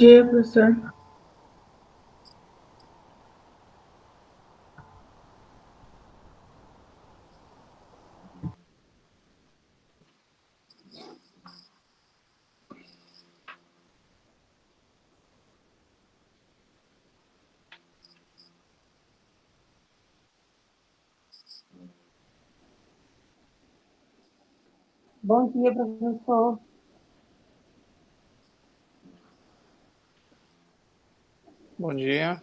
dia, professor. Bom dia, professor. Bom dia.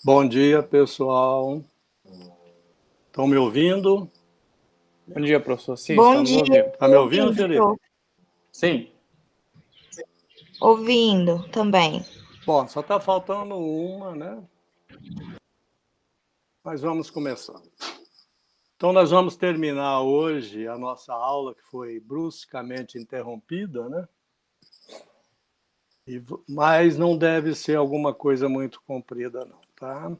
Bom dia, pessoal. Estão me ouvindo? Bom dia, professor. Sim, Bom estamos dia. ouvindo. Está me ouvindo, Felipe? Sim. Ouvindo também. Bom, só está faltando uma, né? Mas vamos começar. Então, nós vamos terminar hoje a nossa aula, que foi bruscamente interrompida, né? Mas não deve ser alguma coisa muito comprida, não, tá?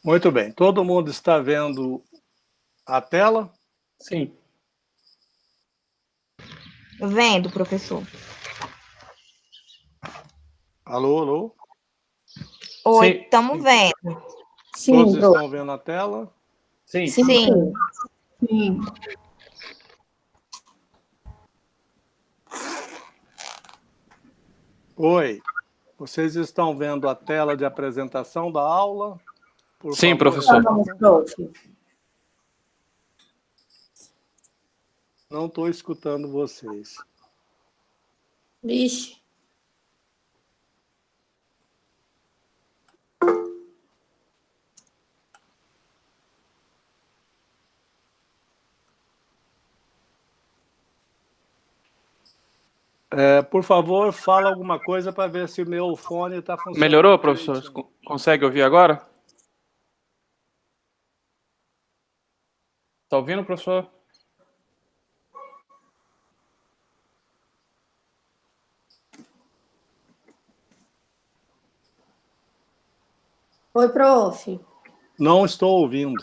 Muito bem. Todo mundo está vendo a tela? Sim. Vendo, professor. Alô, alô? Oi, Sim. estamos vendo. Todos Sim, estão vendo a tela? Sim. Sim. Sim. Oi, vocês estão vendo a tela de apresentação da aula? Por Sim, favor, professor. respondam. Prof. Não estou escutando vocês. Vixe. Por favor, fala alguma coisa para ver se o meu fone está funcionando. Melhorou, professor? direitinho. Consegue ouvir agora? Está ouvindo, professor? Oi, prof. Não estou ouvindo.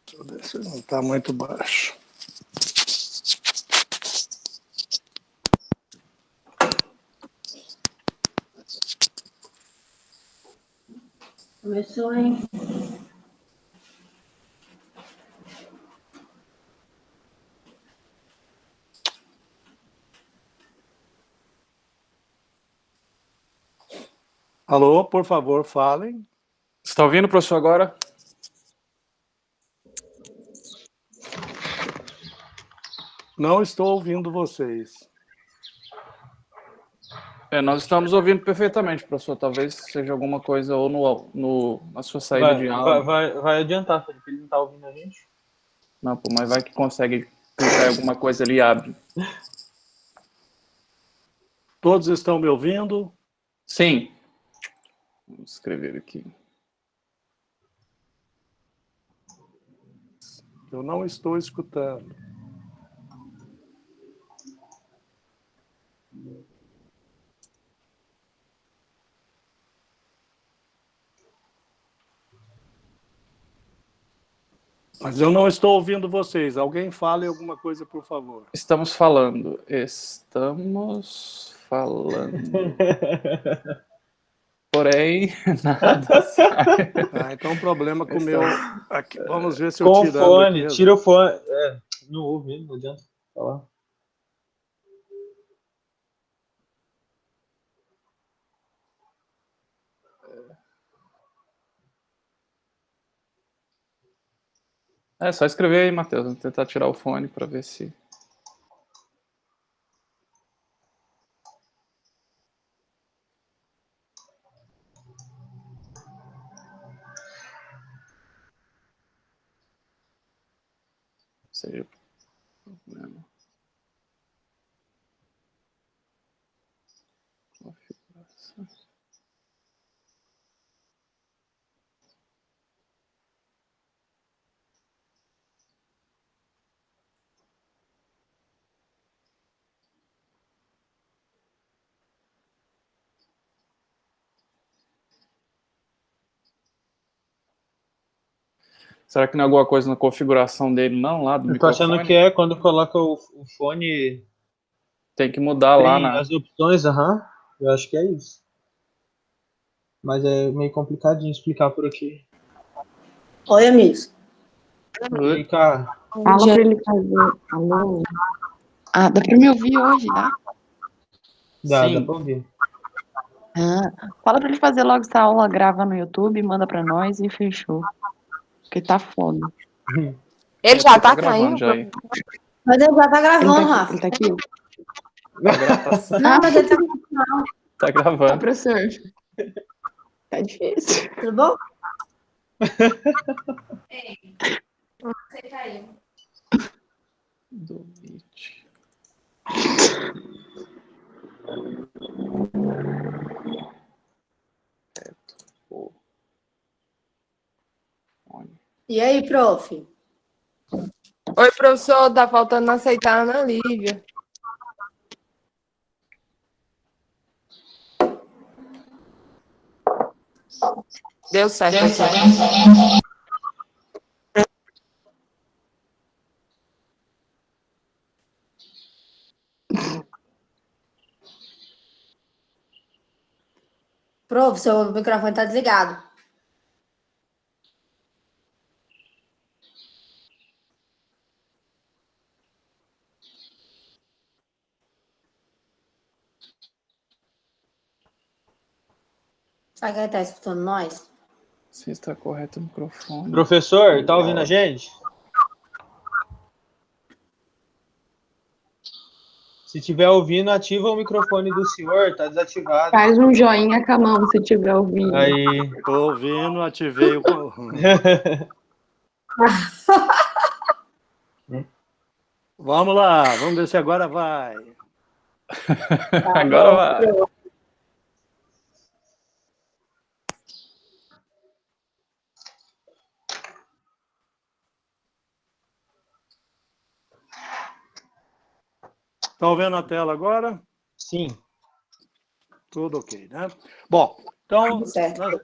Deixa eu ver se não está muito baixo. Começou, hein? Alô, por favor, falem. Você está ouvindo, professor, agora? Não estou ouvindo vocês. Nós estamos ouvindo perfeitamente, professor. Talvez seja alguma coisa ou na sua saída de aula. Vai adiantar, Felipe. Ele não tá ouvindo a gente? Não, pô, mas vai que consegue clicar em alguma coisa ali e abre. Todos estão me ouvindo? Sim. Vou escrever aqui. Eu não estou escutando. Mas eu não estou ouvindo vocês. Alguém fale alguma coisa, por favor. Estamos falando. Estamos falando. Porém, nada sai. Então o problema com o meu... Aqui, vamos ver se eu Com o tirando fone, aqui. tira o fone. Não ouve mesmo, não adianta falar. É só escrever aí, Matheus. Vou tentar tirar o fone para ver se... seja o problema. Configuração. Será que não é alguma coisa na configuração dele, não? Lá do Eu tô achando microfone? que é quando coloca o fone. Tem que mudar lá Tem na... as opções, aham. Eu acho que é isso. Mas é meio complicadinho explicar por aqui. Oi, amigos. E aí, cara? Fala pra ele fazer. Alô? Ah, dá pra me ouvir hoje, né? Dá Sim. pra ouvir. Fala pra ele fazer logo essa aula, grava no YouTube, manda pra nós e fechou. Porque tá foda. Ele já tá gravando caindo? já aí. Mas ele já tá Ele gravando, tá aqui, Rafa. ele tá aqui? Não, mas ele tá... Tá Ah, gravando. professor. Tá difícil. Tudo bom? Do Meet. E aí, prof? Oi, professor, tá faltando aceitar a Ana Lívia. Deu certo, professor. Prof, seu microfone tá desligado. Será que ele tá escutando nós? Se está correto o microfone. Professor, tá ouvindo a gente? Se tiver ouvindo, ativa o microfone do senhor, tá desativado. Faz um joinha com a mão se tiver ouvindo. Aí. Estou ouvindo, ativei o... Vamos lá, vamos ver se agora vai. Agora vai. Estão vendo a tela agora? Sim. Tudo ok, né? Bom, então, Certo.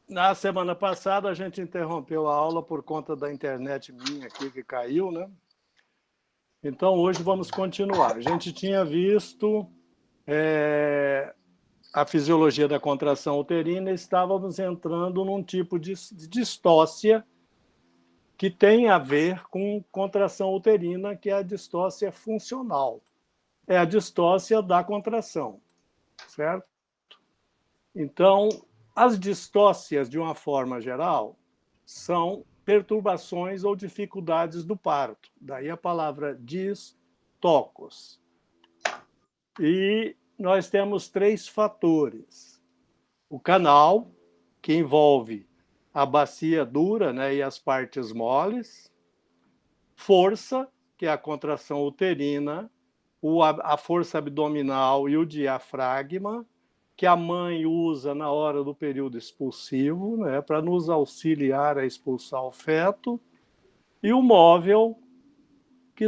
na semana passada a gente interrompeu a aula por conta da internet minha aqui que caiu, né? Então, hoje vamos continuar. A gente tinha visto a fisiologia da contração uterina e estávamos entrando num tipo de distócia que tem a ver com contração uterina, que é a distócia funcional. É a distócia da contração, certo? Então, as distócias, de uma forma geral, são perturbações ou dificuldades do parto. Daí a palavra distocos. E nós temos 3 fatores. O canal, que envolve a bacia dura, né, e as partes moles. Força, que é a contração uterina, a força abdominal e o diafragma, que a mãe usa na hora do período expulsivo, né, para nos auxiliar a expulsar o feto. E o móvel, que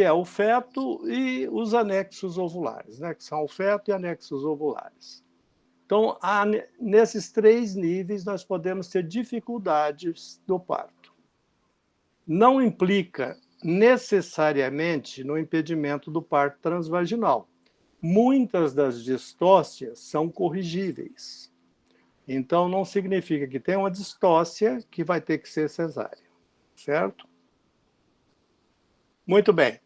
é o feto e os anexos ovulares, né, que são o feto e anexos ovulares. Então, nesses 3 níveis, nós podemos ter dificuldades do parto. Não implica necessariamente no impedimento do parto transvaginal. Muitas das distócias são corrigíveis. Então, não significa que tem uma distócia que vai ter que ser cesárea, certo? Muito bem.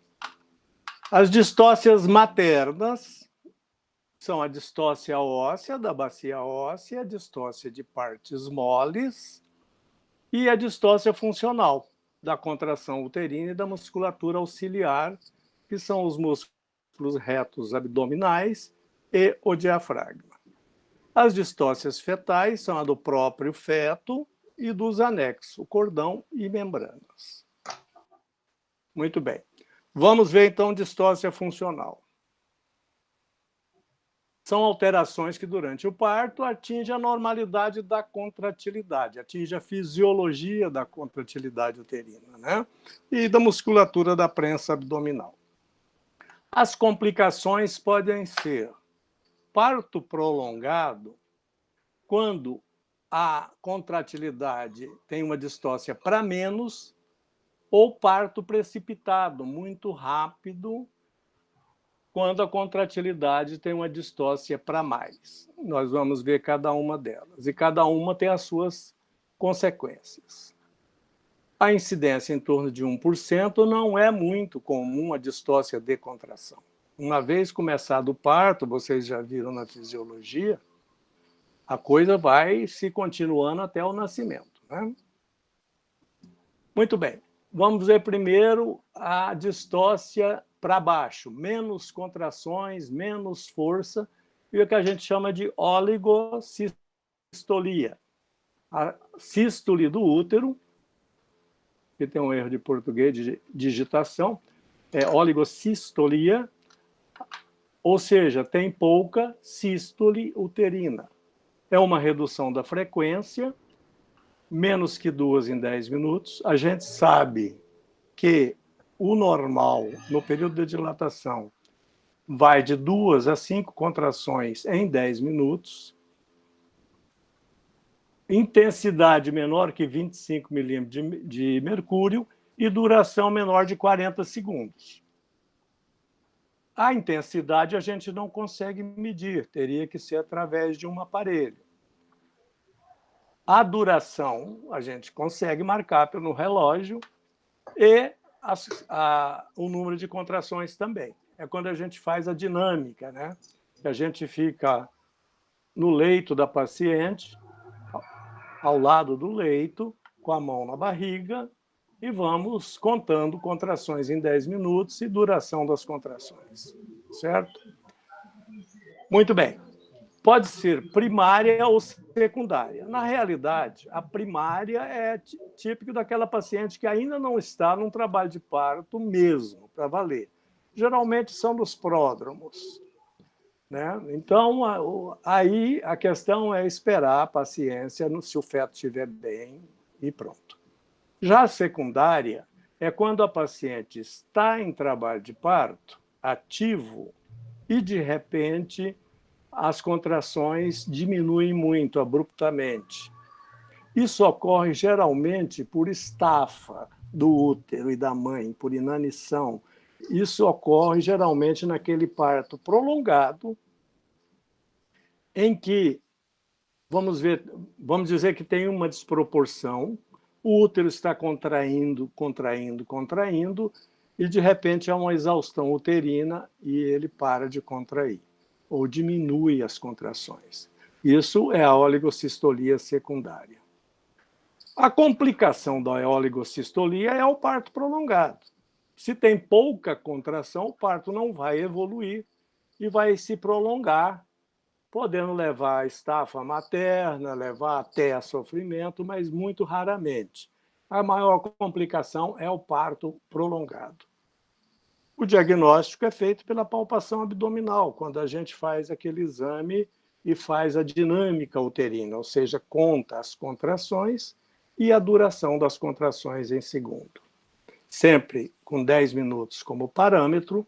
As distócias maternas são a distócia óssea, da bacia óssea, a distócia de partes moles e a distócia funcional, da contração uterina e da musculatura auxiliar, que são os músculos retos abdominais e o diafragma. As distócias fetais são a do próprio feto e dos anexos, o cordão e membranas. Muito bem. Vamos ver, então, distócia funcional. São alterações que, durante o parto, atingem a normalidade da contratilidade, atingem a fisiologia da contratilidade uterina, né? E da musculatura da prensa abdominal. As complicações podem ser parto prolongado, quando a contratilidade tem uma distócia para menos, ou parto precipitado, muito rápido, quando a contratilidade tem uma distócia para mais. Nós vamos ver cada uma delas, e cada uma tem as suas consequências. A incidência em torno de 1% não é muito comum a distócia de contração. Uma vez começado o parto, vocês já viram na fisiologia, a coisa vai se continuando até o nascimento, né? Muito bem. Vamos ver primeiro a distócia para baixo, menos contrações, menos força, e o que a gente chama de oligocistolia. A sístole do útero, que tem um erro de português de digitação, é oligocistolia, ou seja, tem pouca sístole uterina. É uma redução da frequência, menos que 2 em 10 minutos. A gente sabe que o normal, no período de dilatação, vai de 2 a 5 contrações em 10 minutos. Intensidade menor que 25 milímetros de mercúrio e duração menor de 40 segundos. A intensidade a gente não consegue medir, teria que ser através de um aparelho. A duração a gente consegue marcar pelo relógio e o número de contrações também. É quando a gente faz a dinâmica, né? A gente fica no leito da paciente, ao lado do leito, com a mão na barriga, e vamos contando contrações em 10 minutos e duração das contrações, certo? Muito bem. Pode ser primária ou secundária. Na realidade, a primária é típico daquela paciente que ainda não está num trabalho de parto mesmo, para valer. Geralmente são nos pródromos, né? Então, aí a questão é esperar a paciência, se o feto estiver bem, e pronto. Já a secundária é quando a paciente está em trabalho de parto ativo e, de repente, as contrações diminuem muito abruptamente. Isso ocorre geralmente por estafa do útero e da mãe, por inanição. Isso ocorre geralmente naquele parto prolongado, em que, vamos dizer que tem uma desproporção, o útero está contraindo, e de repente há uma exaustão uterina e ele para de contrair, ou diminui as contrações. Isso é a oligocistolia secundária. A complicação da oligocistolia é o parto prolongado. Se tem pouca contração, o parto não vai evoluir e vai se prolongar, podendo levar a estafa materna, levar até a sofrimento, mas muito raramente. A maior complicação é o parto prolongado. O diagnóstico é feito pela palpação abdominal, quando a gente faz aquele exame e faz a dinâmica uterina, ou seja, conta as contrações e a duração das contrações em segundo. Sempre com 10 minutos como parâmetro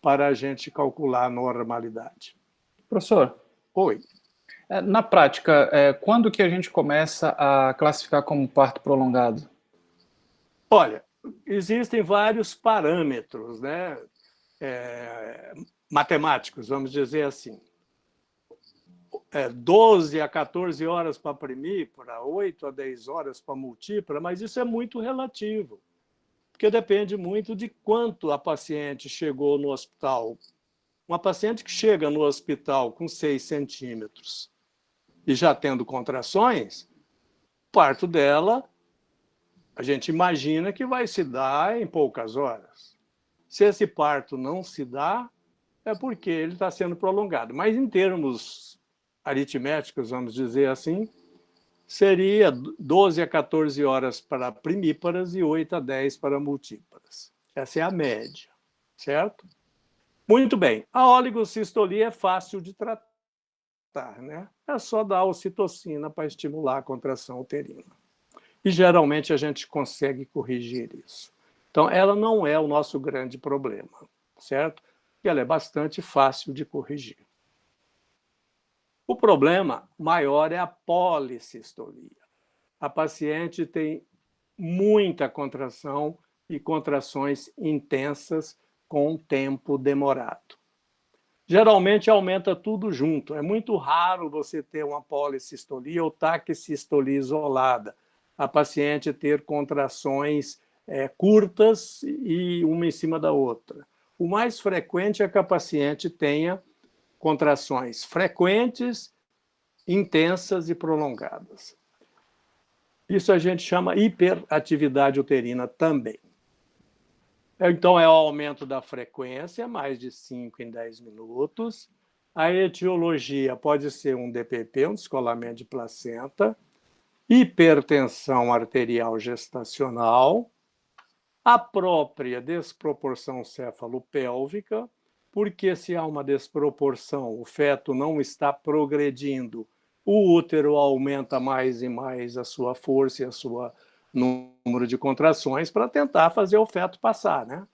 para a gente calcular a normalidade. Professor, Oi. na prática, quando que a gente começa a classificar como parto prolongado? Olha, existem vários parâmetros, né? Matemáticos, vamos dizer assim. 12 a 14 horas para primípara, 8 a 10 horas para multípara, mas isso é muito relativo, porque depende muito de quanto a paciente chegou no hospital. Uma paciente que chega no hospital com 6 centímetros e já tendo contrações, o parto dela, a gente imagina que vai se dar em poucas horas. Se esse parto não se dá, é porque ele está sendo prolongado. Mas em termos aritméticos, vamos dizer assim, seria 12 a 14 horas para primíparas e 8 a 10 para multíparas. Essa é a média, certo? Muito bem. A oligocistolia é fácil de tratar, né? É só dar ocitocina para estimular a contração uterina. E geralmente a gente consegue corrigir isso. Então, ela não é o nosso grande problema, certo? E ela é bastante fácil de corrigir. O problema maior é a policistolia. A paciente tem muita contração e contrações intensas com tempo demorado. Geralmente aumenta tudo junto. É muito raro você ter uma policistolia ou taquissistolia isolada. A paciente ter contrações curtas e uma em cima da outra. O mais frequente é que a paciente tenha contrações frequentes, intensas e prolongadas. Isso a gente chama hiperatividade uterina também. Então, é o aumento da frequência, mais de 5 em 10 minutos. A etiologia pode ser um DPP, um descolamento de placenta, hipertensão arterial gestacional, a própria desproporção cefalopélvica, porque se há uma desproporção, o feto não está progredindo, o útero aumenta mais e mais a sua força e a sua número de contrações para tentar fazer o feto passar, né?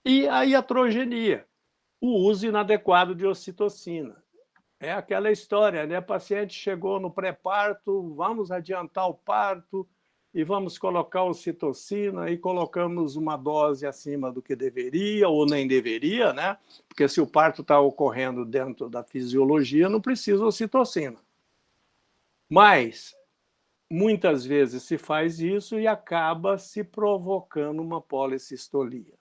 E a iatrogenia, o uso inadequado de ocitocina. É aquela história, né? A paciente chegou no pré-parto, vamos adiantar o parto e vamos colocar ocitocina e colocamos uma dose acima do que deveria ou nem deveria, né? Porque se o parto está ocorrendo dentro da fisiologia, não precisa ocitocina. Mas muitas vezes se faz isso e acaba se provocando uma policistolia.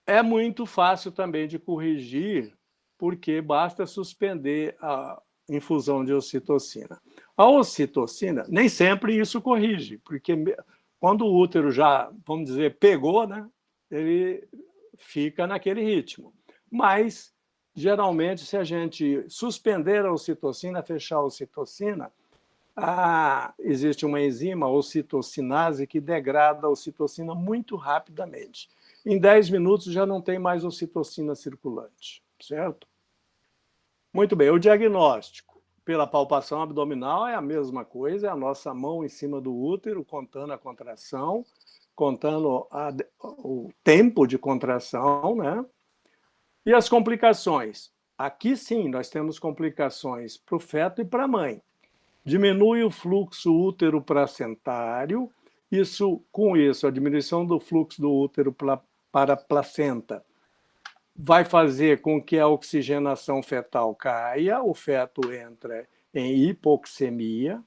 É muito fácil também de corrigir, porque basta suspender a infusão de ocitocina. A ocitocina, nem sempre isso corrige, porque quando o útero já, vamos dizer, pegou, né, ele fica naquele ritmo. Mas, geralmente, se a gente suspender a ocitocina, fechar a ocitocina, existe uma enzima, a ocitocinase, que degrada a ocitocina muito rapidamente. Em 10 minutos já não tem mais ocitocina circulante, certo? Muito bem, o diagnóstico pela palpação abdominal é a mesma coisa, é a nossa mão em cima do útero, contando a contração, contando o tempo de contração, né? E as complicações? Aqui sim, nós temos complicações para o feto e para a mãe. Diminui o fluxo útero-placentário, com isso, a diminuição do fluxo do útero para a placenta vai fazer com que a oxigenação fetal caia, o feto entra em hipoxemia.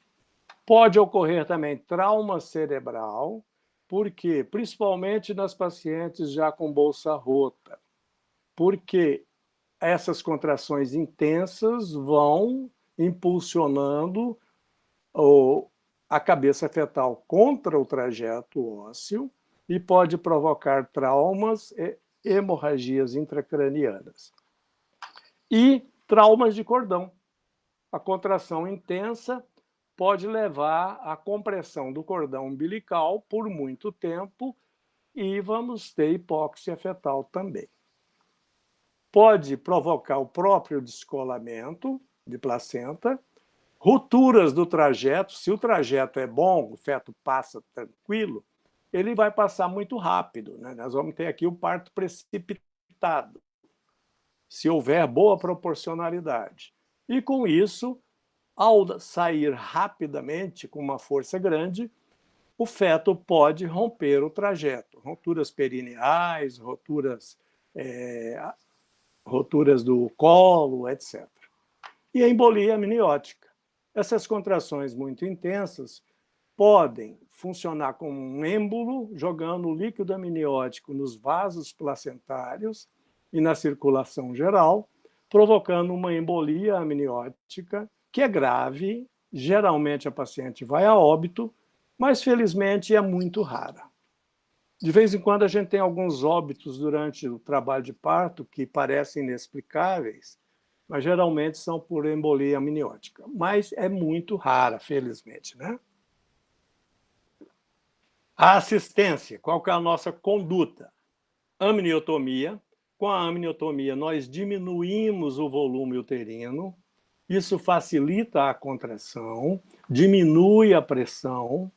Pode ocorrer também trauma cerebral, porque principalmente nas pacientes já com bolsa rota, porque essas contrações intensas vão impulsionando a cabeça fetal contra o trajeto ósseo e pode provocar traumas e hemorragias intracranianas. E traumas de cordão. A contração intensa pode levar à compressão do cordão umbilical por muito tempo e vamos ter hipóxia fetal também. Pode provocar o próprio descolamento de placenta, rupturas do trajeto. Se o trajeto é bom, o feto passa tranquilo, ele vai passar muito rápido, né? Nós vamos ter aqui o parto precipitado, se houver boa proporcionalidade. E com isso, ao sair rapidamente, com uma força grande, o feto pode romper o trajeto. Rupturas perineais, rupturas do colo, etc. E a embolia amniótica. Essas contrações muito intensas podem funcionar como um êmbolo, jogando o líquido amniótico nos vasos placentários e na circulação geral, provocando uma embolia amniótica que é grave. Geralmente a paciente vai a óbito, mas felizmente é muito rara. De vez em quando a gente tem alguns óbitos durante o trabalho de parto que parecem inexplicáveis, mas geralmente são por embolia amniótica. Mas é muito rara, felizmente, né? A assistência, qual que é a nossa conduta? Amniotomia. Com a amniotomia, nós diminuímos o volume uterino, isso facilita a contração, diminui a pressão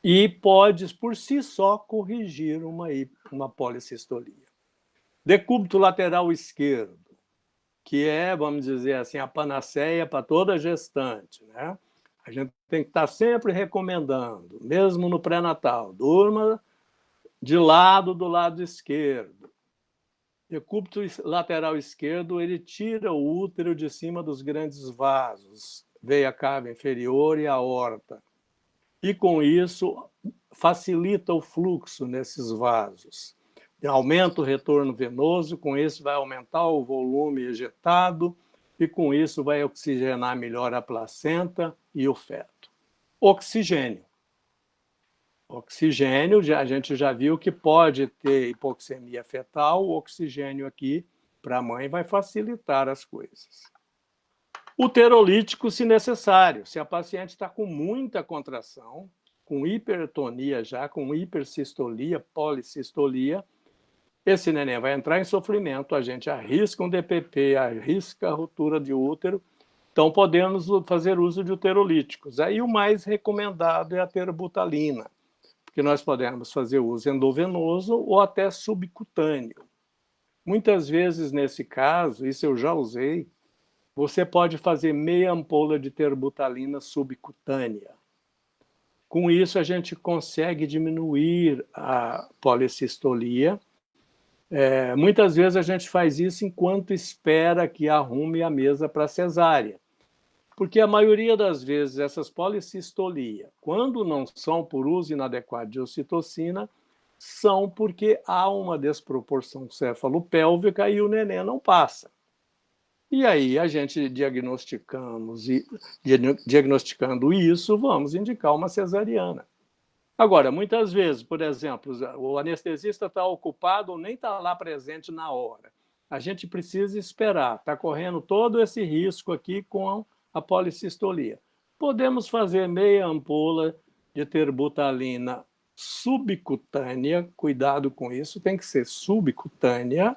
e pode, por si só, corrigir uma policistolia. Decúbito lateral esquerdo, que é, vamos dizer assim, a panaceia para toda gestante, né? A gente tem que estar sempre recomendando, mesmo no pré-natal, durma do lado esquerdo. Decúbito lateral esquerdo, ele tira o útero de cima dos grandes vasos, veia cava inferior e aorta. E, com isso, facilita o fluxo nesses vasos. Aumenta o retorno venoso, com isso vai aumentar o volume ejetado e, com isso, vai oxigenar melhor a placenta e o feto. Oxigênio. Oxigênio, a gente já viu que pode ter hipoxemia fetal, o oxigênio aqui para a mãe vai facilitar as coisas. Uterolítico, se necessário. Se a paciente está com muita contração, com hipertonia já, com hipersistolia, policistolia, esse neném vai entrar em sofrimento, a gente arrisca um DPP, arrisca a ruptura de útero, então podemos fazer uso de uterolíticos. Aí o mais recomendado é a terbutalina, porque nós podemos fazer uso endovenoso ou até subcutâneo. Muitas vezes, nesse caso, isso eu já usei, você pode fazer meia ampola de terbutalina subcutânea. Com isso, a gente consegue diminuir a policistolia. Muitas vezes a gente faz isso enquanto espera que arrume a mesa para cesárea. Porque a maioria das vezes essas policistolia, quando não são por uso inadequado de ocitocina, são porque há uma desproporção cefalopélvica e o neném não passa. E aí a gente diagnosticando isso, vamos indicar uma cesariana. Agora, muitas vezes, por exemplo, o anestesista está ocupado ou nem está lá presente na hora. A gente precisa esperar, está correndo todo esse risco aqui com a policistolia. Podemos fazer meia ampola de terbutalina subcutânea, cuidado com isso, tem que ser subcutânea,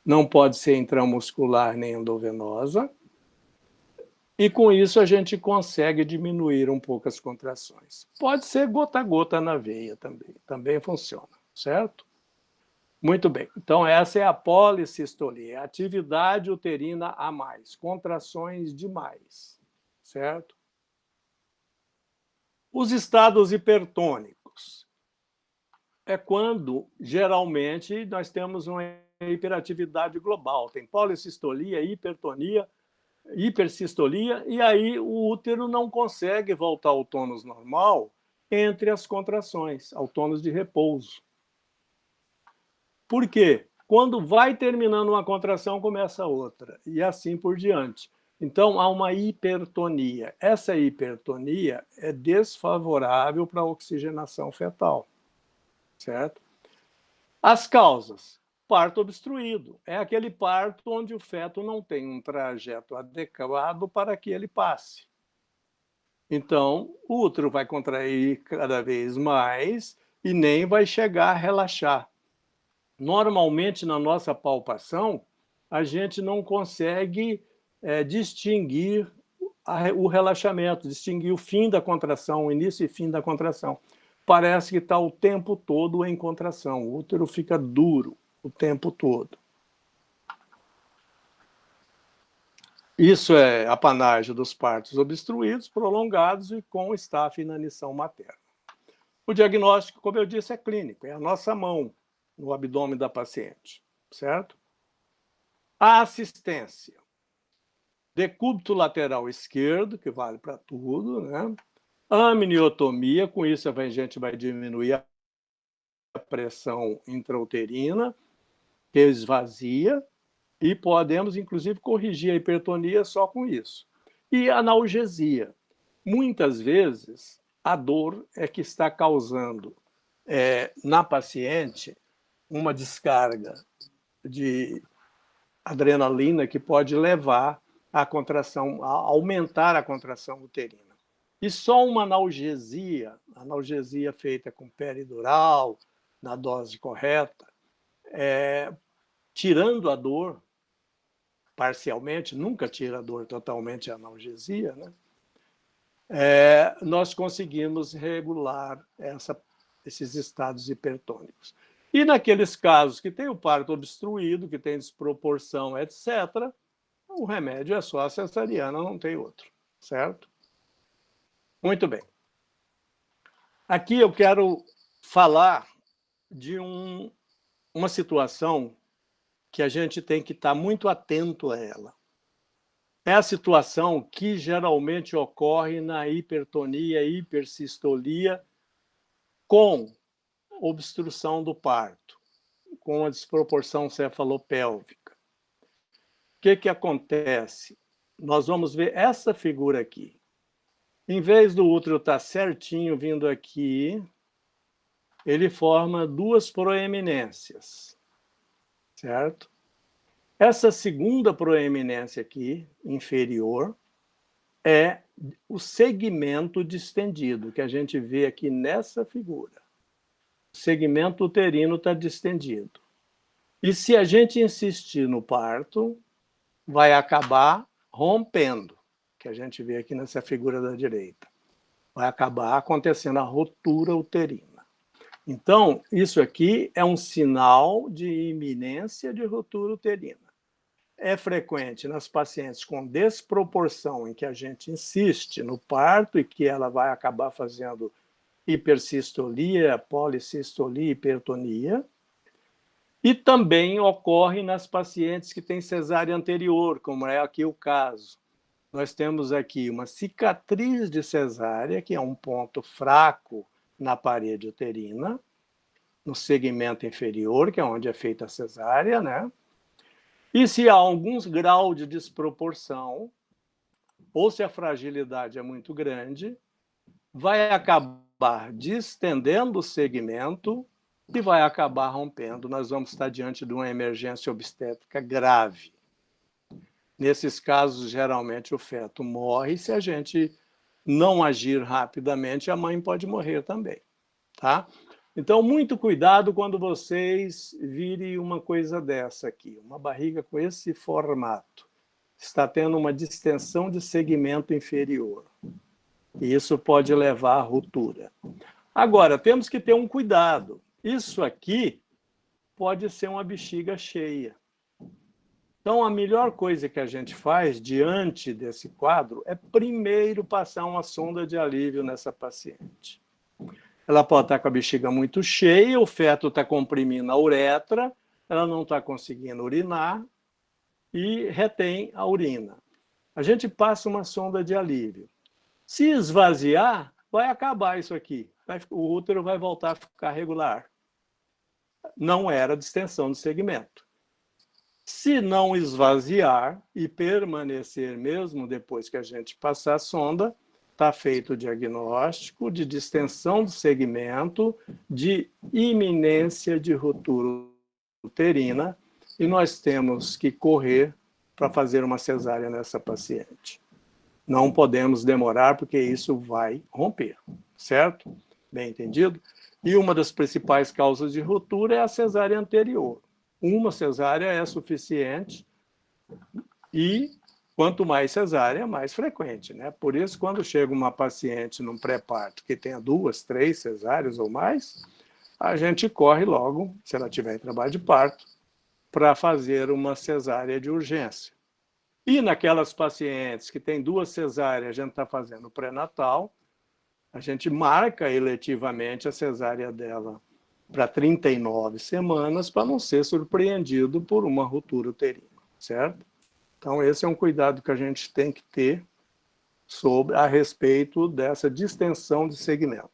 não pode ser intramuscular nem endovenosa, e com isso a gente consegue diminuir um pouco as contrações. Pode ser gota a gota na veia também funciona, certo? Muito bem. Então, essa é a policistolia, atividade uterina a mais, contrações demais, certo? Os estados hipertônicos é quando, geralmente, nós temos uma hiperatividade global. Tem policistolia, hipertonia, hipersistolia, e aí o útero não consegue voltar ao tônus normal entre as contrações, ao tônus de repouso. Por quê? Quando vai terminando uma contração, começa outra, e assim por diante. Então, há uma hipertonia. Essa hipertonia é desfavorável para a oxigenação fetal, certo? As causas. Parto obstruído. É aquele parto onde o feto não tem um trajeto adequado para que ele passe. Então, o útero vai contrair cada vez mais e nem vai chegar a relaxar. Normalmente, na nossa palpação, a gente não consegue distinguir o relaxamento, distinguir o fim da contração, o início e fim da contração. Parece que está o tempo todo em contração. O útero fica duro o tempo todo. Isso é apanágio dos partos obstruídos, prolongados e com estafe e inanição materna. O diagnóstico, como eu disse, é clínico, é a nossa mão no abdômen da paciente, certo? A assistência. Decúbito lateral esquerdo, que vale para tudo, né? Amniotomia, com isso a gente vai diminuir a pressão intrauterina, que esvazia, e podemos, inclusive, corrigir a hipertonia só com isso. E analgesia. Muitas vezes, a dor é que está causando na paciente uma descarga de adrenalina que pode levar à contração, a aumentar a contração uterina. E só uma analgesia feita com peridural, na dose correta, tirando a dor parcialmente, nunca tira a dor totalmente a analgesia, né? Nós conseguimos regular esses estados hipertônicos. E naqueles casos que tem o parto obstruído, que tem desproporção, etc., o remédio é só a cesariana, não tem outro, certo? Muito bem. Aqui eu quero falar de uma situação que a gente tem que estar muito atento a ela. É a situação que geralmente ocorre na hipertonia e hipersistolia com obstrução do parto, com a desproporção cefalopélvica. O que acontece? Nós vamos ver essa figura aqui. Em vez do útero estar certinho vindo aqui, ele forma duas proeminências, certo? Essa segunda proeminência aqui, inferior, é o segmento distendido, que a gente vê aqui nessa figura. O segmento uterino está distendido. E se a gente insistir no parto, vai acabar rompendo, que a gente vê aqui nessa figura da direita. Vai acabar acontecendo a ruptura uterina. Então, isso aqui é um sinal de iminência de ruptura uterina. É frequente nas pacientes com desproporção, em que a gente insiste no parto e que ela vai acabar fazendo hipersistolia, policistolia, hipertonia. E também ocorre nas pacientes que têm cesárea anterior, como é aqui o caso. Nós temos aqui uma cicatriz de cesárea, que é um ponto fraco na parede uterina, no segmento inferior, que é onde é feita a cesárea, né? E se há alguns graus de desproporção, ou se a fragilidade é muito grande, vai acabar distendendo o segmento e vai acabar rompendo. Nós vamos estar diante de uma emergência obstétrica grave. Nesses casos, geralmente, o feto morre. Se a gente não agir rapidamente, a mãe pode morrer também, tá? Então, muito cuidado quando vocês virem uma coisa dessa aqui, uma barriga com esse formato. Está tendo uma distensão de segmento inferior. E isso pode levar à ruptura. Agora, temos que ter um cuidado. Isso aqui pode ser uma bexiga cheia. Então, a melhor coisa que a gente faz diante desse quadro é primeiro passar uma sonda de alívio nessa paciente. Ela pode estar com a bexiga muito cheia, o feto está comprimindo a uretra, ela não está conseguindo urinar e retém a urina. A gente passa uma sonda de alívio. Se esvaziar, vai acabar isso aqui. O útero vai voltar a ficar regular. Não era distensão de segmento. Se não esvaziar e permanecer mesmo depois que a gente passar a sonda, está feito o diagnóstico de distensão do segmento, de iminência de ruptura uterina, e nós temos que correr para fazer uma cesárea nessa paciente. Não podemos demorar, porque isso vai romper, certo? Bem entendido? E uma das principais causas de ruptura é a cesárea anterior. Uma cesárea é suficiente e quanto mais cesárea, mais frequente, né? Por isso, quando chega uma paciente num pré-parto que tenha 2, 3 cesáreas ou mais, a gente corre logo, se ela tiver em trabalho de parto, para fazer uma cesárea de urgência. E naquelas pacientes que têm 2 cesáreas, a gente está fazendo pré-natal, a gente marca eletivamente a cesárea dela para 39 semanas, para não ser surpreendido por uma ruptura uterina, certo? Então, esse é um cuidado que a gente tem que ter a respeito dessa distensão de segmento.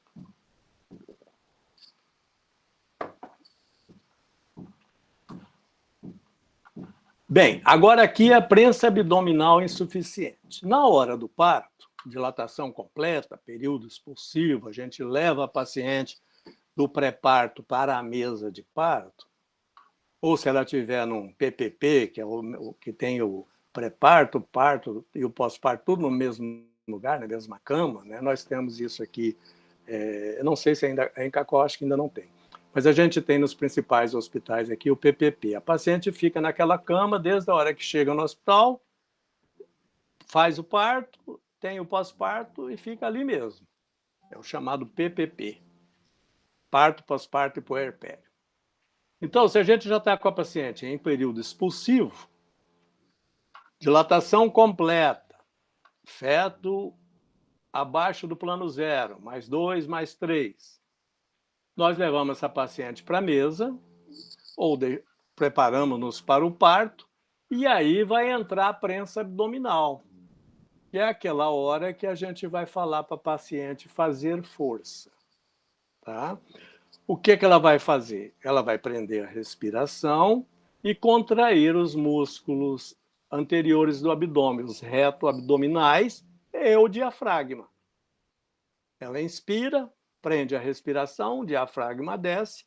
Bem, agora aqui a prensa abdominal insuficiente. Na hora do parto, dilatação completa, período expulsivo, a gente leva a paciente do pré-parto para a mesa de parto, ou se ela tiver num PPP, que é o que tem o pré-parto, o parto e o pós-parto, tudo no mesmo lugar, na mesma cama, né? Nós temos isso aqui, eu não sei se ainda, em Cacó acho que ainda não tem, mas a gente tem nos principais hospitais aqui o PPP. A paciente fica naquela cama desde a hora que chega no hospital, faz o parto, tem o pós-parto e fica ali mesmo. É o chamado PPP. Parto, pós-parto e puerpério. Então, se a gente já está com a paciente em período expulsivo, dilatação completa, feto abaixo do plano 0, mais 2, mais 3, nós levamos essa paciente para a mesa, ou preparamos-nos para o parto, e aí vai entrar a prensa abdominal, que é aquela hora que a gente vai falar para a paciente fazer força. Tá? O que ela vai fazer? Ela vai prender a respiração e contrair os músculos anteriores do abdômen, os reto-abdominais e o diafragma. Ela inspira, prende a respiração, o diafragma desce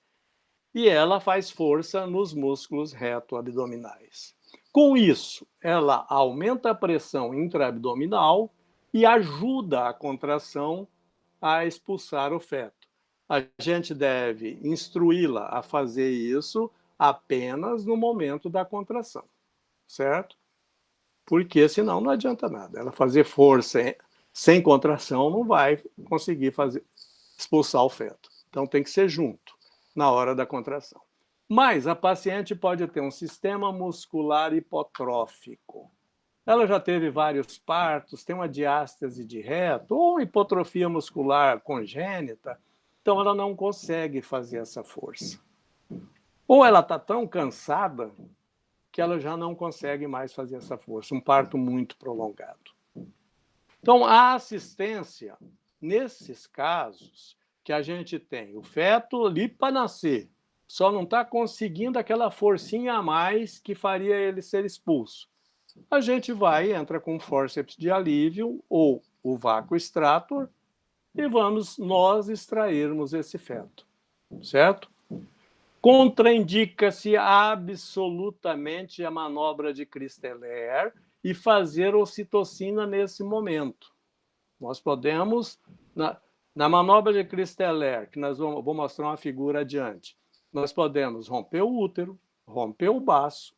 e ela faz força nos músculos reto-abdominais. Com isso, ela aumenta a pressão intraabdominal e ajuda a contração a expulsar o feto. A gente deve instruí-la a fazer isso apenas no momento da contração, certo? Porque senão não adianta nada. Ela fazer força sem contração não vai conseguir expulsar o feto. Então tem que ser junto, na hora da contração. Mas a paciente pode ter um sistema muscular hipotrófico. Ela já teve vários partos, tem uma diástase de reto ou hipotrofia muscular congênita, então ela não consegue fazer essa força. Ou ela está tão cansada que ela já não consegue mais fazer essa força, um parto muito prolongado. Então, a assistência, nesses casos, que a gente tem o feto ali para nascer, só não está conseguindo aquela forcinha a mais que faria ele ser expulso. A gente entra com fórceps de alívio ou o vácuo extrator e vamos nós extrairmos esse feto, certo? Contraindica-se absolutamente a manobra de Christeler e fazer ocitocina nesse momento. Nós podemos, na manobra de Christeler, que vou mostrar uma figura adiante, nós podemos romper o útero, romper o baço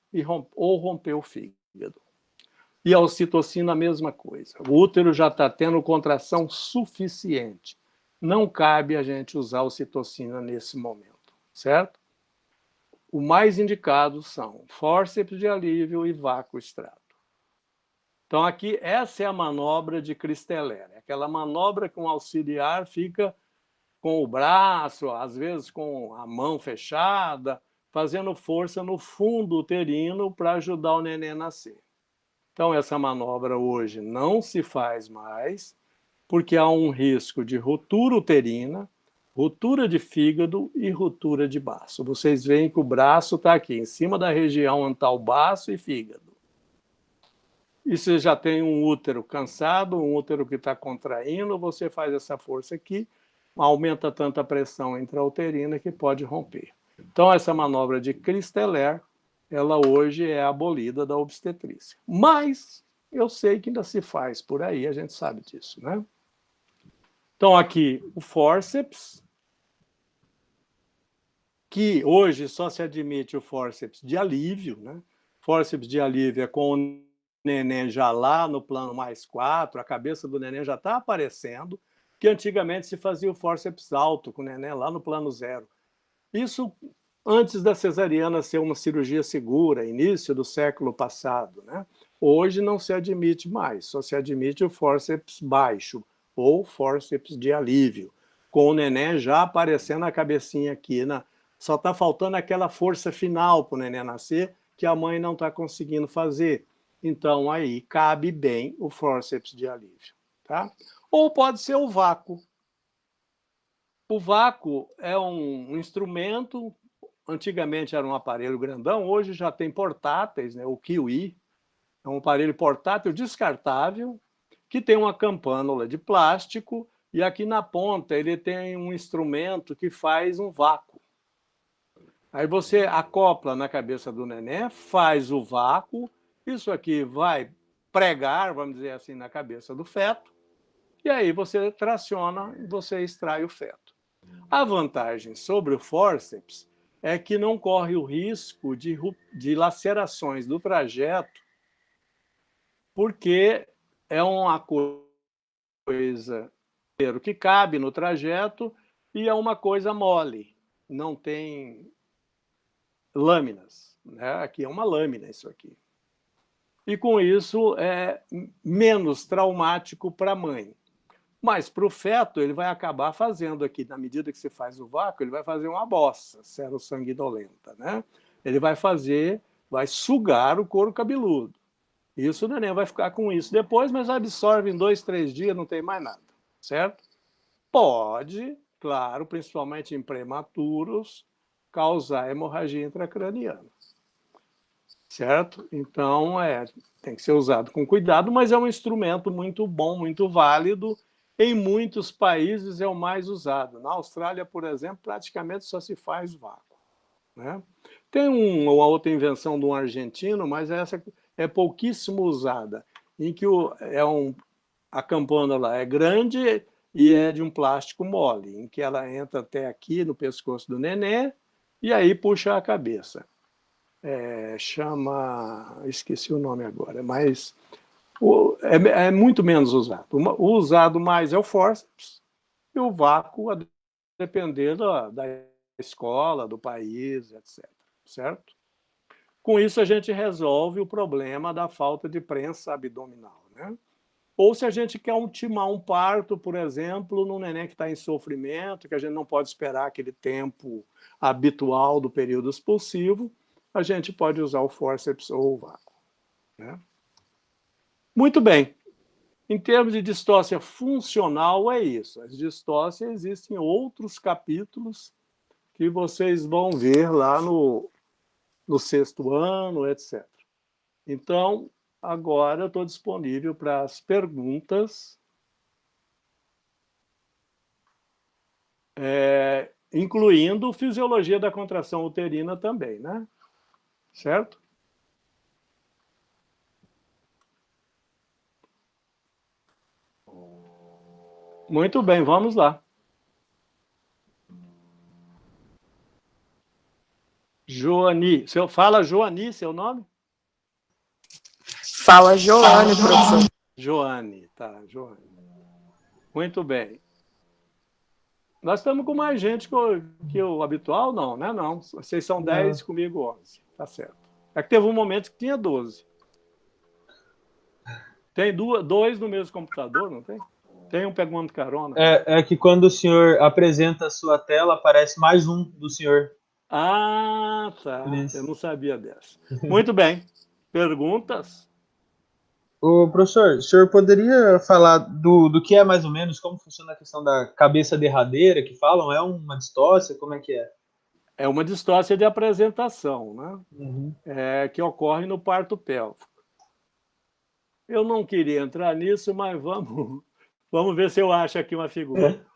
ou romper o fígado. E a ocitocina, a mesma coisa. O útero já está tendo contração suficiente. Não cabe a gente usar ocitocina nesse momento, certo? o mais indicado são fórceps de alívio e vácuo extrato. Então, aqui, essa é a manobra de Christeller. É aquela manobra que um auxiliar fica com o braço, às vezes com a mão fechada, fazendo força no fundo uterino para ajudar o neném a nascer. Então, essa manobra hoje não se faz mais, porque há um risco de ruptura uterina, ruptura de fígado e ruptura de baço. Vocês veem que o braço está aqui, em cima da região onde está o baço e fígado. E você já tem um útero cansado, um útero que está contraindo, você faz essa força aqui, aumenta tanto a pressão intrauterina que pode romper. Então, essa manobra de Christeller, ela hoje é abolida da obstetrícia. Mas eu sei que ainda se faz por aí, a gente sabe disso, né? Então, aqui o fórceps, que hoje só se admite o fórceps de alívio, né? Fórceps de alívio é com o neném já lá no plano +4, a cabeça do neném já está aparecendo, que antigamente se fazia o fórceps alto, com o neném lá no plano 0. Isso antes da cesariana ser uma cirurgia segura, início do século passado, né? Hoje não se admite mais, só se admite o fórceps baixo, ou fórceps de alívio, com o neném já aparecendo a cabecinha aqui. Só está faltando aquela força final para o neném nascer, que a mãe não está conseguindo fazer. Então, aí cabe bem o fórceps de alívio. Tá? Ou pode ser o vácuo. O vácuo é um instrumento, antigamente era um aparelho grandão, hoje já tem portáteis, né? O Kiwi é um aparelho portátil descartável, que tem uma campânula de plástico, e aqui na ponta ele tem um instrumento que faz um vácuo. Aí você acopla na cabeça do neném, faz o vácuo, isso aqui vai pregar, vamos dizer assim, na cabeça do feto, e aí você traciona e você extrai o feto. A vantagem sobre o fórceps é que não corre o risco de lacerações do trajeto, porque é uma coisa que cabe no trajeto e é uma coisa mole, não tem lâminas, né? Aqui é uma lâmina isso aqui. E com isso é menos traumático para a mãe. Mas para o feto ele vai acabar fazendo aqui, na medida que você faz o vácuo, ele vai fazer uma bossa serossanguinolenta, né? Ele vai sugar o couro cabeludo. Isso o neném vai ficar com isso depois, mas absorve em 2, 3 dias, não tem mais nada, certo? Pode, claro, principalmente em prematuros, causar hemorragia intracraniana, certo? Então, tem que ser usado com cuidado, mas é um instrumento muito bom, muito válido. Em muitos países é o mais usado. Na Austrália, por exemplo, praticamente só se faz vácuo, né? Tem uma outra invenção de um argentino, mas essa é pouquíssimo usada, em que a campânula é grande e é de um plástico mole, em que ela entra até aqui no pescoço do neném e aí puxa a cabeça. Esqueci o nome agora, mas é muito menos usado. O usado mais é o fórceps e o vácuo, a depender da escola, do país, etc. Certo? Com isso, a gente resolve o problema da falta de prensa abdominal, né? Ou se a gente quer ultimar um parto, por exemplo, num neném que está em sofrimento, que a gente não pode esperar aquele tempo habitual do período expulsivo, a gente pode usar o fórceps ou o vácuo, né? Muito bem. Em termos de distócia funcional, é isso. As distócias existem outros capítulos que vocês vão ver lá no 6º ano, etc. Então, agora eu estou disponível para as perguntas, incluindo fisiologia da contração uterina também, né? Certo? Muito bem, vamos lá. Joani. Fala Joani, seu nome? Fala Joane, professor. Joane, tá, Joane. Muito bem. Nós estamos com mais gente que o habitual, não, né? Não. Vocês são 10, comigo 11. Tá certo. É que teve um momento que tinha 12. Tem dois no mesmo computador, não tem? Tem um pegando carona. É que quando o senhor apresenta a sua tela, aparece mais um do senhor. Ah, tá. Isso. Eu não sabia dessa. Muito bem. Perguntas? Ô, professor, o senhor poderia falar do que é mais ou menos, como funciona a questão da cabeça derradeira que falam? É uma distócia? Como é que é? É uma distócia de apresentação, né? Uhum. Que ocorre no parto pélvico. Eu não queria entrar nisso, mas vamos ver se eu acho aqui uma figura.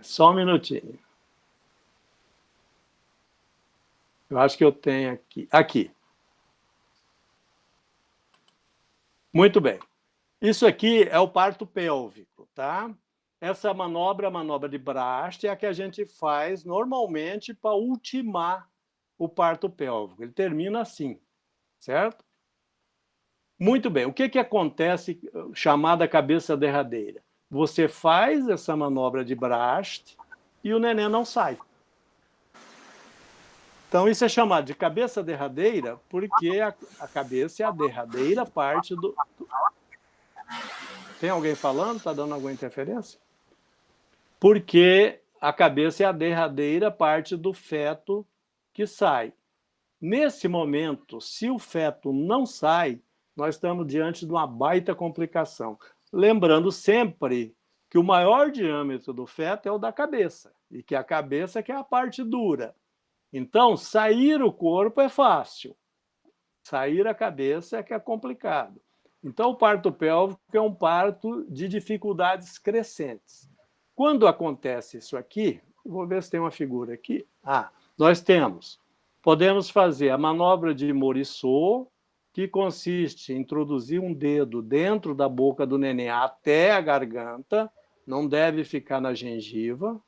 Só um minutinho. Eu acho que eu tenho aqui. Aqui. Muito bem. Isso aqui é o parto pélvico, tá? Essa manobra, a manobra de Brast, é a que a gente faz normalmente para ultimar o parto pélvico. Ele termina assim, certo? Muito bem. O que acontece chamada cabeça derradeira? Você faz essa manobra de Brast e o neném não sai. Então, isso é chamado de cabeça derradeira porque a cabeça é a derradeira parte do... Tem alguém falando? Está dando alguma interferência? Porque a cabeça é a derradeira parte do feto que sai. Nesse momento, se o feto não sai, nós estamos diante de uma baita complicação. Lembrando sempre que o maior diâmetro do feto é o da cabeça, e que a cabeça que é a parte dura. Então, sair o corpo é fácil. Sair a cabeça é que é complicado. Então, o parto pélvico é um parto de dificuldades crescentes. Quando acontece isso aqui, vou ver se tem uma figura aqui. Nós podemos fazer a manobra de Morisot, que consiste em introduzir um dedo dentro da boca do neném até a garganta, não deve ficar na gengiva,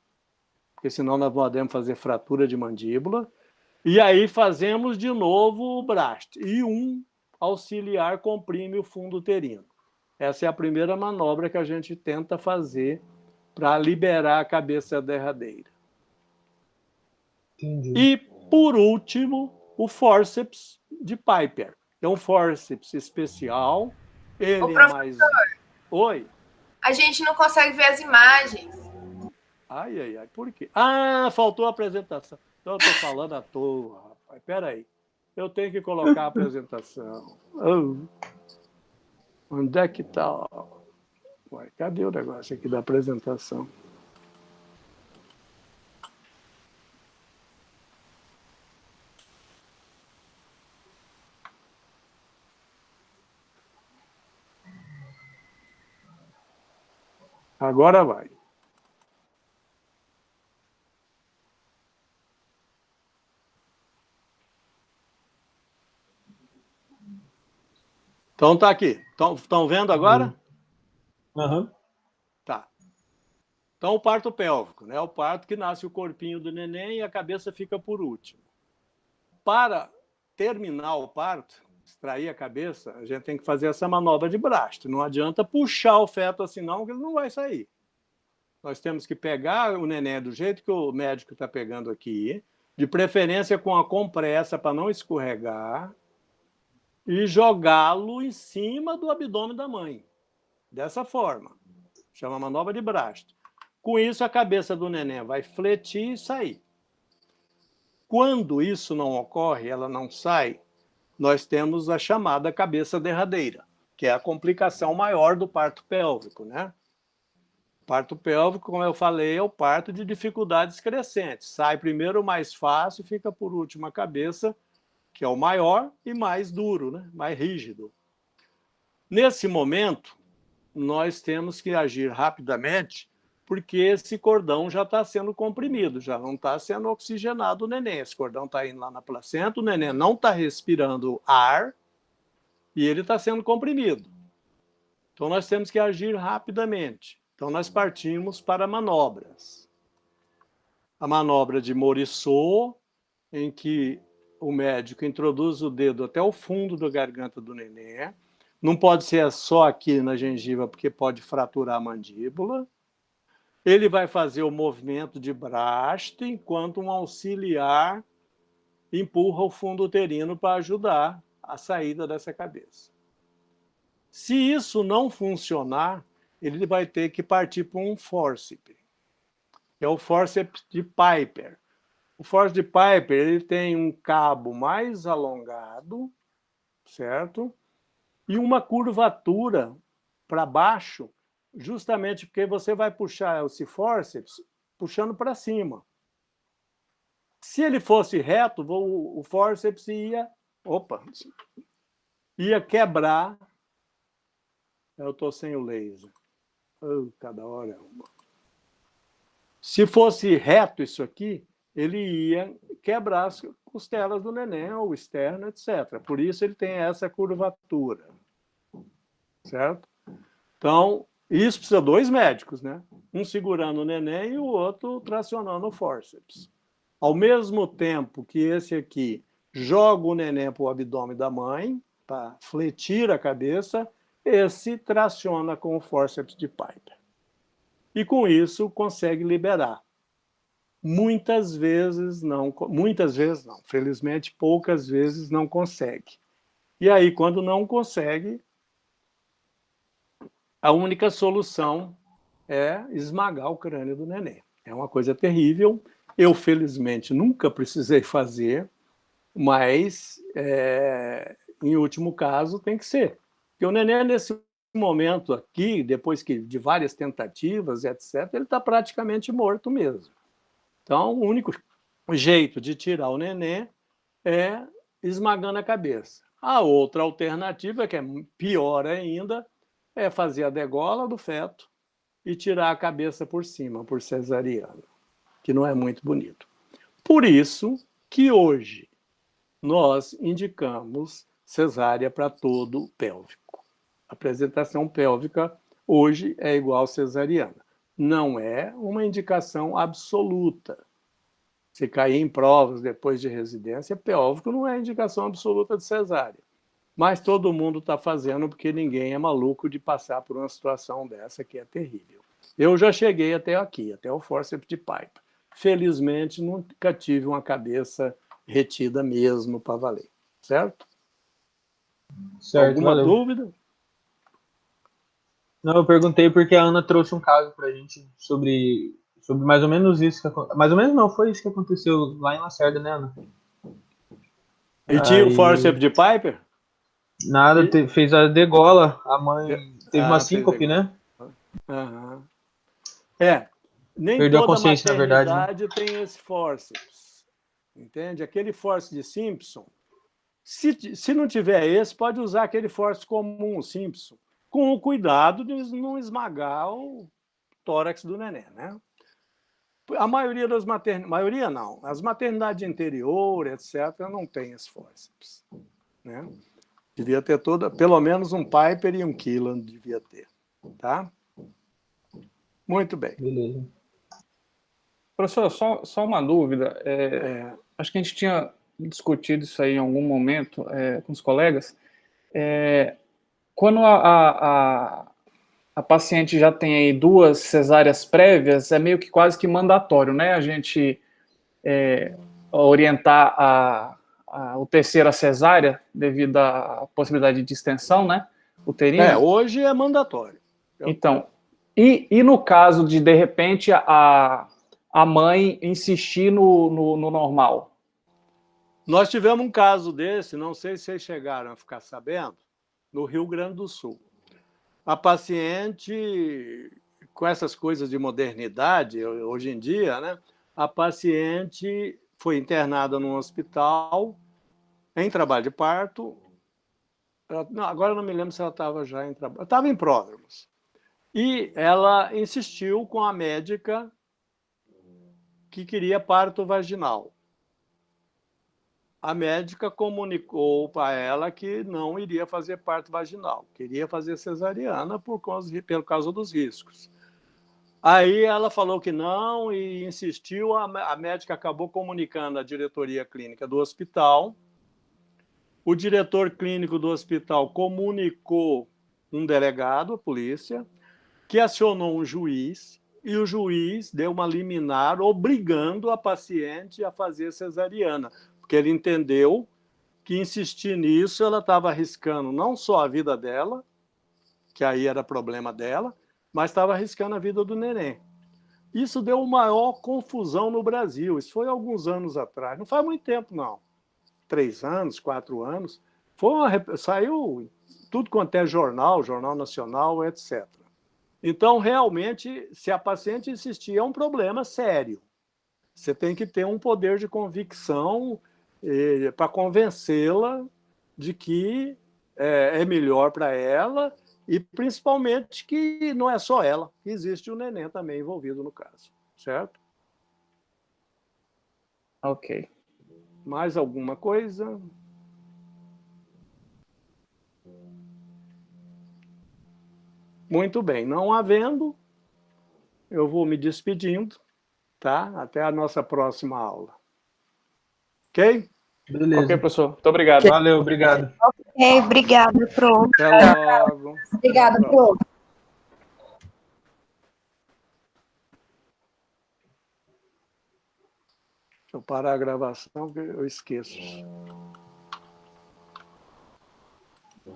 porque senão nós podemos fazer fratura de mandíbula. E aí fazemos de novo o Brast. E um auxiliar comprime o fundo uterino. Essa é a primeira manobra que a gente tenta fazer para liberar a cabeça derradeira. Entendi. E, por último, o fórceps de Piper. É um fórceps especial. Ele é mais... Oi? A gente não consegue ver as imagens. Ai, por quê? Faltou a apresentação. Então eu estou falando à toa, rapaz. Espera aí. Eu tenho que colocar a apresentação. Onde é que está? Cadê o negócio aqui da apresentação? Agora vai. Então tá aqui. Estão vendo agora? Uhum. Tá. Então o parto pélvico, né? O parto que nasce o corpinho do neném e a cabeça fica por último. Para terminar o parto, extrair a cabeça, a gente tem que fazer essa manobra de Brast. Não adianta puxar o feto assim não, que ele não vai sair. Nós temos que pegar o neném do jeito que o médico está pegando aqui, de preferência com a compressa para não escorregar, e jogá-lo em cima do abdômen da mãe. Dessa forma. Chama manobra de Brast. Com isso, a cabeça do neném vai fletir e sair. Quando isso não ocorre, ela não sai, nós temos a chamada cabeça derradeira, que é a complicação maior do parto pélvico, né? Parto pélvico, como eu falei, é o parto de dificuldades crescentes. Sai primeiro o mais fácil, fica por último a cabeça, que é o maior e mais duro, né? Mais rígido. Nesse momento, nós temos que agir rapidamente, porque esse cordão já está sendo comprimido, já não está sendo oxigenado o neném. Esse cordão está indo lá na placenta, o neném não está respirando ar e ele está sendo comprimido. Então, nós temos que agir rapidamente. Então, nós partimos para manobras. A manobra de Morisot, em que o médico introduz o dedo até o fundo da garganta do neném, Não pode ser só aqui na gengiva, porque pode fraturar a mandíbula. Ele vai fazer o movimento de Bracht, enquanto um auxiliar empurra o fundo uterino para ajudar a saída dessa cabeça. Se isso não funcionar, ele vai ter que partir para um fórceps, que é o fórceps de Piper. O fórceps de Piper ele tem um cabo mais alongado, certo? E uma curvatura para baixo, justamente porque você vai puxar esse fórceps puxando para cima. Se ele fosse reto, o fórceps ia quebrar. Eu estou sem o laser. Cada hora é uma. Se fosse reto isso aqui, ele ia quebrar as costelas do neném, ou externo, etc. Por isso ele tem essa curvatura. Certo? Então, isso precisa de 2 médicos, né? Um segurando o neném e o outro tracionando o fórceps. Ao mesmo tempo que esse aqui joga o neném para o abdômen da mãe, para fletir a cabeça, esse traciona com o fórceps de Piper. E com isso consegue liberar. Muitas vezes não, felizmente poucas vezes não consegue. E aí, quando não consegue, a única solução é esmagar o crânio do neném. É uma coisa terrível. Eu, felizmente, nunca precisei fazer, mas, em último caso, tem que ser. Porque o neném, nesse momento aqui, depois de várias tentativas, etc., ele está praticamente morto mesmo. Então, o único jeito de tirar o neném é esmagando a cabeça. A outra alternativa, que é pior ainda, é fazer a degola do feto e tirar a cabeça por cima, por cesariana, que não é muito bonito. Por isso que hoje nós indicamos cesárea para todo pélvico. A apresentação pélvica hoje é igual cesariana. Não é uma indicação absoluta. Se cair em provas depois de residência, pélvico não é indicação absoluta de cesárea. Mas todo mundo está fazendo porque ninguém é maluco de passar por uma situação dessa que é terrível. Eu já cheguei até aqui, até o fórceps de Piper. Felizmente, nunca tive uma cabeça retida mesmo para valer. Certo? Certo, Alguma valeu. dúvida? Não, eu perguntei porque a Ana trouxe um caso pra gente sobre mais ou menos isso. Mais ou menos não, foi isso que aconteceu lá em Lacerda, né, Ana? E tinha o fórceps de Piper? Nada, fez a degola. A mãe teve uma síncope, né? Uhum. Nem Perdeu a toda consciência, na verdade, né? maternidade tem esse fórceps. Entende? Aquele fórceps de Simpson, se não tiver esse, pode usar aquele fórceps comum, Simpson, com o cuidado de não esmagar o tórax do neném, né? A maioria das maternidades, maioria não, as maternidades de interior, etc., não tem esse fórceps, né? Devia ter pelo menos um Piper e um Killan, devia ter, tá? Muito bem. Beleza. Professor, só uma dúvida. Acho que a gente tinha discutido isso aí em algum momento com os colegas. Quando a paciente já tem aí 2 cesáreas prévias, é meio que quase que mandatório, né? A gente orientar o terceiro a cesárea devido à possibilidade de distensão, né? Uterina. Hoje é mandatório. Então, e no caso de repente, a mãe insistir no normal? Nós tivemos um caso desse, não sei se vocês chegaram a ficar sabendo, no Rio Grande do Sul. A paciente, com essas coisas de modernidade, hoje em dia, né? A paciente foi internada num hospital em trabalho de parto. Agora eu não me lembro se ela estava já em trabalho. Estava em pródromos. E ela insistiu com a médica que queria parto vaginal. A médica comunicou para ela que não iria fazer parto vaginal, queria fazer cesariana por causa dos riscos. Aí ela falou que não e insistiu, a médica acabou comunicando à diretoria clínica do hospital O diretor clínico do hospital comunicou um delegado, a polícia, que acionou um juiz, e o juiz deu uma liminar obrigando a paciente a fazer cesariana, porque ele entendeu que insistir nisso ela estava arriscando não só a vida dela, que aí era problema dela, mas estava arriscando a vida do neném. Isso deu uma maior confusão no Brasil. Isso foi alguns anos atrás. Não faz muito tempo, não. 3 anos, 4 anos. Saiu tudo quanto é jornal, Jornal Nacional, etc. Então, realmente, se a paciente insistir, é um problema sério. Você tem que ter um poder de convicção para convencê-la de que é melhor para ela e, principalmente, que não é só ela, que existe o neném também envolvido no caso. Certo? Ok. Mais alguma coisa? Muito bem. Não havendo, eu vou me despedindo, tá? Até a nossa próxima aula. Ok? Beleza. Ok, professor. Muito obrigado. Valeu, obrigado. Ok, obrigada, prof. Até logo. Obrigada, Até a próxima. prof. Deixa eu parar a gravação, que eu esqueço.